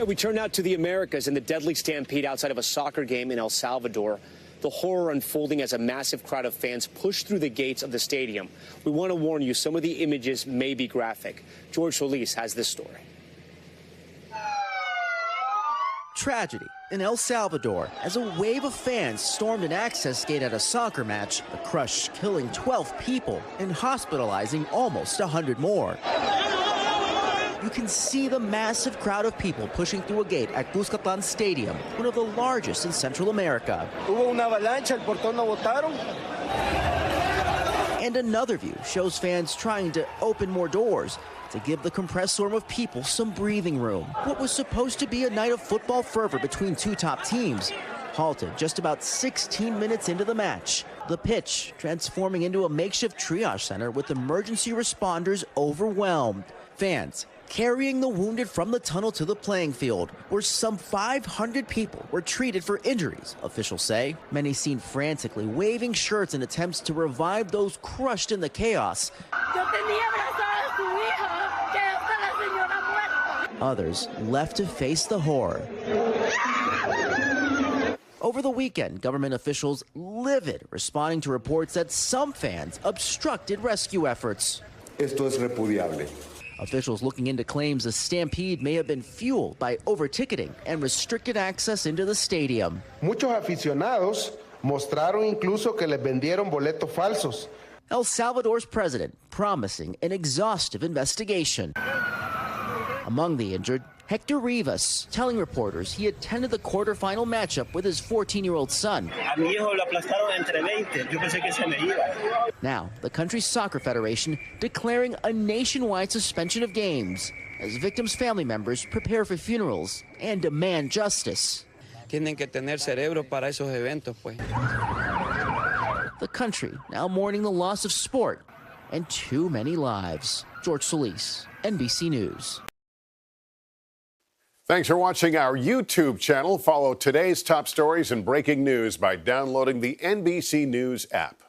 We turn now to the Americas and the deadly stampede outside of a soccer game in El Salvador. The horror unfolding as a massive crowd of fans push through the gates of the stadium. We want to warn you, some of the images may be graphic. George Solis has this story. Tragedy in El Salvador as a wave of fans stormed an access gate at a soccer match, the crush killing 12 people and hospitalizing almost 100 more. You can see the massive crowd of people pushing through a gate at Cuscatlán Stadium, one of the largest in Central America. Hubo una avalancha, el portón no botaron. And another view shows fans trying to open more doors to give the compressed swarm of people some breathing room. What was supposed to be a night of football fervor between two top teams halted just about 16 minutes into the match. The pitch transforming into a makeshift triage center with emergency responders overwhelmed. Fans carrying the wounded from the tunnel to the playing field, where some 500 people were treated for injuries, officials say. Many seen frantically waving shirts in attempts to revive those crushed in the chaos. Others left to face the horror. Over the weekend, government officials livid, responding to reports that some fans obstructed rescue efforts. Esto es repudiable. Officials looking into claims the stampede may have been fueled by over-ticketing and restricted access into the stadium. Muchos aficionados mostraron incluso que les vendieron boletos falsos. El Salvador's president promising an exhaustive investigation. Among the injured, Hector Rivas, telling reporters he attended the quarterfinal matchup with his 14-year-old son. Now, the country's soccer federation declaring a nationwide suspension of games as victims' family members prepare for funerals and demand justice. Tienen que tener cerebro para esos eventos, pues. The country now mourning the loss of sport and too many lives. George Solis, NBC News. Thanks for watching our YouTube channel. Follow today's top stories and breaking news by downloading the NBC News app.